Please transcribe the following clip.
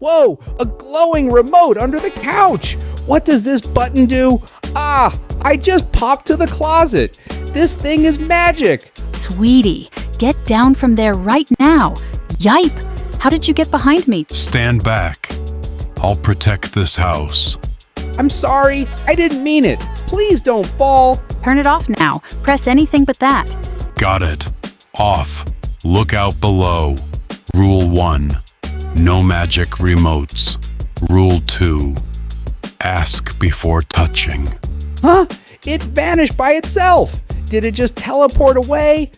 Whoa, a glowing remote under the couch. What does this button do? Ah, I just popped to the closet. This thing is magic. Sweetie, get down from there right now. Yipe! How did you get behind me? Stand back. I'll protect this house. I'm sorry, I didn't mean it. Please don't fall. Turn it off now. Press anything but that. Got it. Off. Look out below. Rule 1. No magic remotes. Rule 2. Ask before touching. Huh? It vanished by itself. Did it just teleport away?